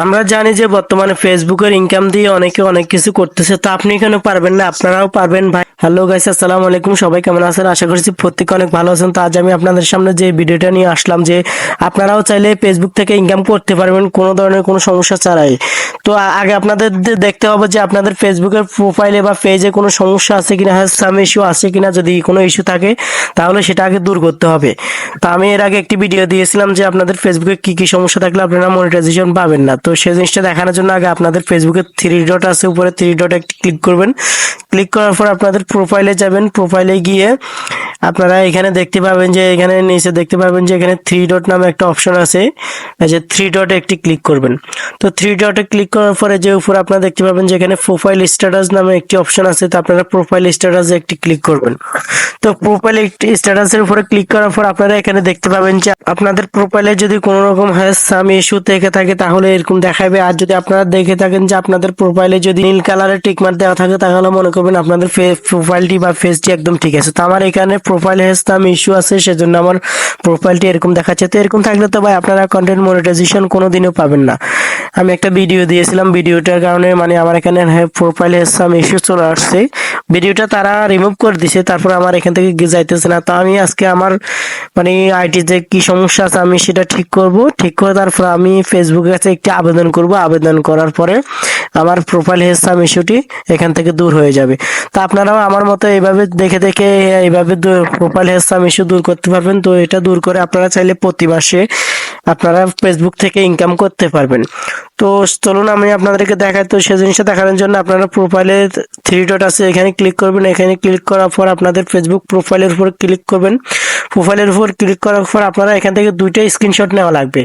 আমরা জানি যে বর্তমানে ফেসবুকের ইনকাম দিয়ে অনেকে অনেক কিছু করতেছে, তো আপনি কেন পারবেন না? আপনারাও পারবেন ভাই। হ্যালো গাইস, আসসালামু আলাইকুম। সবাই কেমন আছেন? আশা করছি প্রত্যেকে অনেক ভালো আছেন। তো আজ আমি আপনাদের সামনে যে ভিডিওটা নিয়ে আসলাম যে আপনারাও চাইলে ফেসবুক থেকে ইনকাম করতে পারবেন কোনো ধরনের কোনো সমস্যা ছাড়াই। তো আগে আপনাদের দেখতে হবে যে আপনাদের ফেসবুকের প্রোফাইলে বা পেজে কোনো সমস্যা আছে কিনা, সাম ইস্যু আছে কিনা। যদি কোনো ইস্যু থাকে তাহলে সেটা আগে দূর করতে হবে। তো আমি এর আগে একটি ভিডিও দিয়েছিলাম যে আপনাদের ফেসবুকে কি কি সমস্যা থাকলে আপনারা মনিটাইজেশন পাবেন না। তো সেই জিনিসটা দেখানোর জন্য আগে আপনাদের ফেসবুকে থ্রি ডট আছে, উপরে থ্রি ডট একটি ক্লিক করবেন। ক্লিক করার পর আপনাদের প্রোফাইলে যাবেন। প্রোফাইলে গিয়ে আপনারা এখানে দেখতে পাবেন যে এখানে নিচে দেখতে পাবেন যে এখানে থ্রি ডট নামে একটা অপশন আছে। এই যে থ্রি ডটে একটি ক্লিক করবেন। তো থ্রি ডটে ক্লিক করার পরে যে উপরে আপনারা দেখতে পাবেন যে এখানে প্রোফাইল স্ট্যাটাস নামে একটি অপশন আছে। তো আপনারা প্রোফাইল স্ট্যাটাসে একটি ক্লিক করবেন। তো প্রোফাইল স্ট্যাটাসের উপরে ক্লিক করার পর আপনারা এখানে দেখতে পাবেন যে আপনাদের প্রোফাইলে যদি কোনো রকম সাম ইস্যু থেকে থাকে তাহলে এরকম দেখাবে। আর যদি আপনারা দেখে থাকেন যে আপনাদের প্রোফাইলে যদি নীল কালারের টিকমার্ক দেওয়া থাকে তাহলে মনে করবেন আপনাদের প্রোফাইলটি বা ফেসটি একদম ঠিক আছে। তো আমার এখানে প্রোফাইলে সাম ইস্যু আছে, সেজন্য আমার প্রোফাইলটি এরকম দেখাচ্ছে। তো এরকম থাকলে তো ভাই আপনারা কন্টেন্ট মনিটাইজেশন কোনোদিনও পাবেন না। আমি একটা ভিডিও দিয়েছিলাম, ভিডিওটার কারণে মানে আমার এখানে প্রোফাইলে সাম ইস্যু চলে আসছে। ভিডিওটা তারা রিমুভ করে দিছে, তারপর আমার এখান থেকে যাইতেছে না। তো আমি আজকে আমার মানে আইটিতে কি সমস্যা আছে আমি সেটা ঠিক করব। ঠিক করে তারপর আমি ফেসবুকের কাছে একটি আবেদন করব। আবেদন করার পরে আমার প্রোফাইল সাম ইস্যুটি এখান থেকে দূর হয়ে যাবে। তো আপনারাও আমার মতো এইভাবে দেখে দেখে এইভাবে প্রোফাইল সাম ইস্যু দূর করতে পারবেন। তো এটা দূর করে আপনারা চাইলে প্রতি মাসে আপনারা ফেসবুক থেকে ইনকাম করতে পারবেন। তো চলুন আমি আপনাদেরকে দেখাই। তো সেই জিনিসটা দেখানোর জন্য আপনারা প্রোফাইলে থ্রি ডট আছে, এখানে ক্লিক করবেন। এখানে ক্লিক করার পর আপনাদের ফেসবুক প্রোফাইলের উপর ক্লিক করবেন। প্রোফাইলের উপর ক্লিক করার পর আপনারা এখান থেকে দুইটা স্ক্রিনশট নেওয়া লাগবে।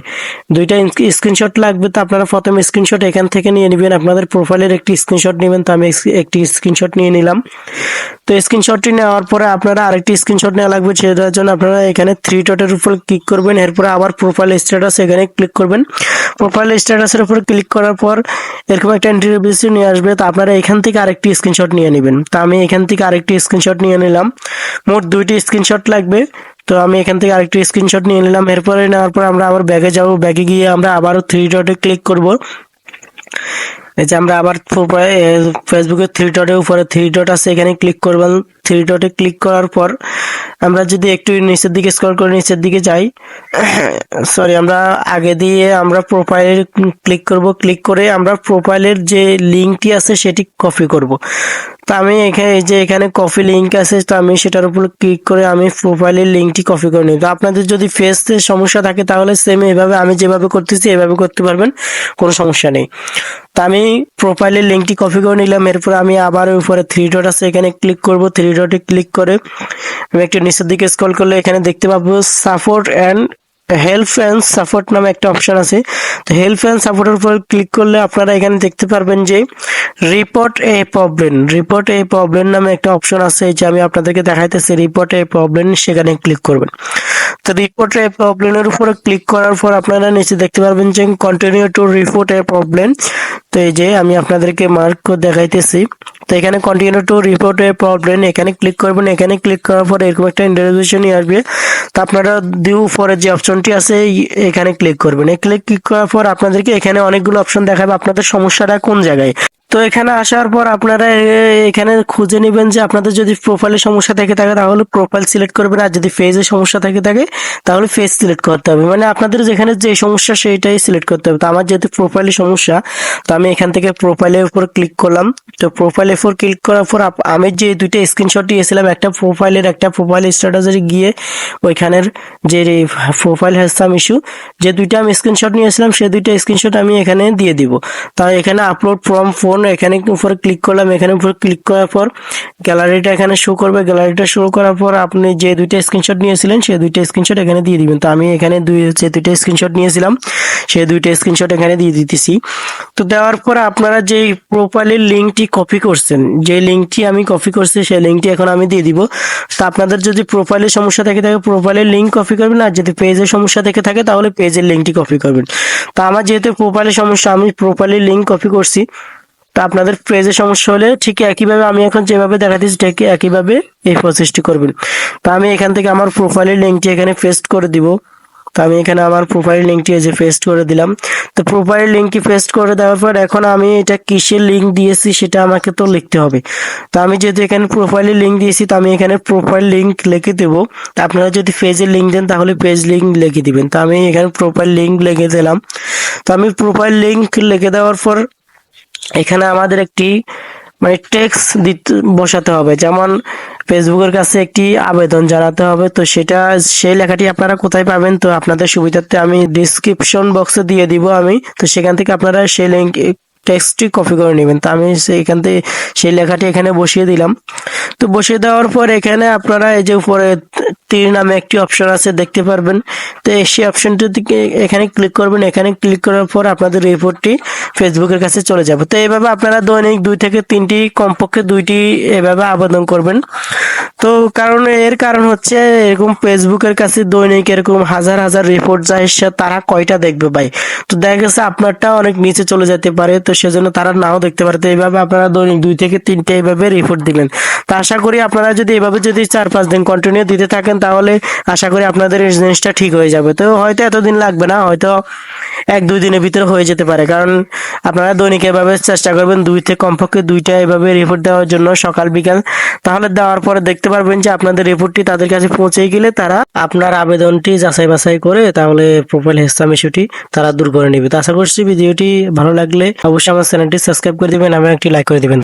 দুইটা স্ক্রিনশট লাগবে। তো আপনারা প্রথমে স্ক্রিনশট এখান থেকে নিয়ে নেবেন। আপনাদের প্রোফাইলের একটি স্ক্রিনশট নেবেন। তো আমি একটি স্ক্রিনশট নিয়ে নিলাম। তো স্ক্রিনশটটি নেওয়ার পরে আপনারা আরেকটি স্ক্রিনশট নেওয়া লাগবে। সেটার জন্য আপনারা এখানে থ্রি ডটের উপর ক্লিক করবেন। এরপরে আবার প্রোফাইল স্ট্যাটাস এখানে ক্লিক করবেন। প্রোফাইল স্ট্যাটাসের উপর ক্লিক করার পর এরকম একটা ইন্টারভিউ নিয়ে আসবে। তো আপনারা এখান থেকে আরেকটি স্ক্রিনশট নিয়ে নেবেন। তো আমি এখান থেকে আরেকটি স্ক্রিনশট নিয়ে নিলাম। মোট দুইটি স্ক্রিনশট লাগবে। তো আমি এখান থেকে আরেকটি স্ক্রিনশট নিয়ে নিলাম। এরপরে নেওয়ার পর আমরা আবার ব্যাগে যাব। ব্যাগে গিয়ে আমরা আবারও থ্রি ডটে ক্লিক করব। এই যে আমরা আবার ফেসবুকের থ্রি ডটের উপরে থ্রি ডট আছে, এখানে ক্লিক করবেন। থ্রি ডটে ক্লিক করার পর আমরা যদি একটু নিচের দিকে স্ক্রল করে নিচের দিকে যাই, সরি, আমরা আগে দিয়ে আমরা প্রোফাইলে ক্লিক করব। ক্লিক করে আমরা প্রোফাইলের যে লিঙ্কটি আছে সেটি কপি করব। তো আমি এখানে এই যে এখানে কপি লিঙ্ক আছে, তো আমি সেটার উপর ক্লিক করে আমি প্রোফাইলের লিঙ্কটি কপি করে নিই। তো আপনাদের যদি ফেসের সমস্যা থাকে তাহলে সেম এভাবে আমি যেভাবে করতেছি এভাবে করতে পারবেন, কোনো সমস্যা নেই। তো আমি প্রোফাইলের লিঙ্কটি কপি করে নিলাম। এরপর আমি আবার উপরে থ্রি ডট আছে, এখানে ক্লিক করব। থ্রি ডটে ক্লিক করে আমি একটু নিচের দিকে স্ক্রল করলে এখানে দেখতে পাবো support and help and support নামে একটা অপশন আছে। তো হেল্প অ্যান্ড সাপোর্টের উপর ক্লিক করলে আপনারা এখানে দেখতে পারবেন যে রিপোর্ট এ প্রবলেম নামে একটা অপশন আছে, যে আমি আপনাদেরকে দেখাইতেছি। রিপোর্ট এ প্রবলেম, সেখানে ক্লিক করবেন। তো রিপোর্ট এ প্রবলেমের উপরে ক্লিক করার পর আপনারা নিচে দেখতে পারবেন যে continue to report A problem. তো এই যে আমি আপনাদেরকে মার্ক করে দেখাইতেছি। তো এখানে continue to report A problem, এখানে ক্লিক করবেন। এখানে ক্লিক করার পর এরকম একটা ইন্টারভিউ নিয়ে আসবে। তো আপনারা উপরে যে অপশনটি আছে এখানে ক্লিক করবেন। ক্লিক করার পর আপনাদেরকে এখানে অনেকগুলো অপশন দেখাবে আপনাদের সমস্যাটা কোন জায়গায়। তো এখানে আসার পর আপনারা এখানে খুঁজে নেবেন যে আপনাদের যদি প্রোফাইলে সমস্যা থেকে থাকে তাহলে প্রোফাইল সিলেক্ট করবেন, আর যদি ফেজে সমস্যা থেকে থাকে তাহলে ফেজ সিলেক্ট করতে হবে। মানে আপনাদের যেখানে যে সমস্যা সেইটাই সিলেক্ট করতে হবে। তো আমার যেহেতু প্রোফাইলে সমস্যা, তো আমি এখান থেকে প্রোফাইলের উপর ক্লিক করলাম। তো প্রোফাইলের উপর ক্লিক করার পর আমি যে দুইটা স্ক্রিনশট দিয়েছিলাম, একটা প্রোফাইলের একটা প্রোফাইল স্ট্যাটাসে গিয়ে ওইখানের যে প্রোফাইল হ্যাজ সাম ইস্যু, যে দুইটা আমি স্ক্রিনশট নিয়েছিলাম সেই দুইটা স্ক্রিনশট আমি এখানে দিয়ে দিব। তাই এখানে আপলোড ফ্রম ফোন এখানে উপরে ক্লিক করলাম। এখানে উপরে ক্লিক করার পর গ্যালারিটা এখানে শো করবে। গ্যালারিটা শো করার পর আপনি যে দুইটা স্ক্রিনশট নিয়েছিলেন সেই দুইটা স্ক্রিনশট এখানে দিয়ে দিবেন। তো আমি এখানে যে দুইটা স্ক্রিনশট নিয়েছিলাম সেই দুইটা স্ক্রিনশট এখানে দিয়ে দিতেছি। তো দেওয়ার পর আপনারা যে প্রোফাইলের লিঙ্কটি কপি করছেন, যে লিঙ্কটি আমি কপি করছি সেই লিঙ্কটি এখন আমি দিয়ে দিব। তো আপনাদের যদি প্রোফাইলের সমস্যা থেকে থাকে প্রোফাইলের লিঙ্ক কপি করবেন, আর যদি পেজের সমস্যা থেকে থাকে তাহলে পেজের লিঙ্কটি কপি করবেন। তো আমার যেহেতু প্রোফাইলের সমস্যা, আমি প্রোফাইলের লিঙ্ক কপি করছি। তো আপনাদের পেজের সমস্যা হলে ঠিক একইভাবে আমি এখন যেভাবে দেখাচ্ছি ঠিক একইভাবে এই প্রসেসটি করবেন। তো আমি এখান থেকে আমার প্রোফাইলের লিঙ্কটি এখানে পেস্ট করে দিব। তো আমি এখানে আমার প্রোফাইল লিঙ্কটি এই যে পেস্ট করে দিলাম। তো প্রোফাইল লিঙ্কটি পেস্ট করে দেওয়ার পর এখন আমি এটা কিসের লিঙ্ক দিয়েছি সেটা আমাকে তো লিখতে হবে। তো আমি যেহেতু এখানে প্রোফাইলের লিঙ্ক দিয়েছি, তো আমি এখানে প্রোফাইল লিঙ্ক লিখে দেবো। তো আপনারা যদি পেজের লিঙ্ক দেন তাহলে পেজ লিঙ্ক লিখে দিবেন। তো আমি এখানে প্রোফাইল লিঙ্ক লিখে দিলাম। তো আমি প্রোফাইল লিঙ্ক লিখে দেওয়ার পর এখানে আমাদের একটি মানে টেক্সট দিতে বসাতে হবে, যেমন ফেসবুকের কাছে একটি আবেদন জানাতে হবে। তো সেটা সেই লেখাটি আপনারা কোথায় পাবেন, তো আপনাদের সুবিধার্থে আমি ডিসক্রিপশন বক্সে দিয়ে দিব আমি। তো সেখান থেকে আপনারা সেই লিঙ্ক টেক্সটটি কপি করে নেবেন। তো আমি এখান থেকে সেই লেখাটি এখানে বসিয়ে দিলাম। তো বসিয়ে দেওয়ার পর এখানে আপনারা এই যে উপরে তীর নামে একটি অপশন আছে দেখতে পারবেন। তো সেই অপশনটি থেকে এখানে ক্লিক করবেন। এখানে ক্লিক করার পর আপনাদের রিপোর্টটি ফেসবুকের কাছে চলে যাবে। তো এইভাবে আপনারা দৈনিক 2 থেকে 3টি, কমপক্ষে 2টি এভাবে আবেদন করবেন। তো এর কারণ হচ্ছে এরকম ফেসবুকের কাছে দৈনিক এরকম হাজার হাজার রিপোর্ট যায়, তারা কয়টা দেখবে ভাই? তো দেখা গেছে আপনারটা অনেক নিচে চলে যেতে পারে, তো সেজন্য তারা নাও দেখতে পারে। তো এইভাবে আপনারা দৈনিক 2 থেকে 3টে এইভাবে রিপোর্ট দিবেন। তো আশা করি আপনারা যদি এভাবে যদি 4-5 দিন কন্টিনিউ দিতে থাকেন তাহলে আশা করি আপনাদের এই জিনিসটা ঠিক হয়ে যাবে। তো হয়তো এতদিন লাগবে না, হয়তো 1-2 দিনের ভিতরে হয়ে যেতে পারে। কারণ আপনারা দৈনিক এভাবে চেষ্টা করবেন কমপক্ষে 2টা এভাবে রিপোর্ট দেওয়ার জন্য সকাল বিকাল। তাহলে দেওয়ার পরে দেখতে পারবেন যে আপনাদের রিপোর্টটি তাদের কাছে পৌঁছে গেলে তারা আপনার আবেদনটি যাচাই বাছাই করে তাহলে প্রোফাইল হেসাম ইস্যুটি তারা দূর করে নেবে। তো আশা করছি ভিডিওটি ভালো লাগলে অবশ্যই আমার চ্যানেলটি সাবস্ক্রাইব করে দিবেন এবং একটি লাইক করে দিবেন।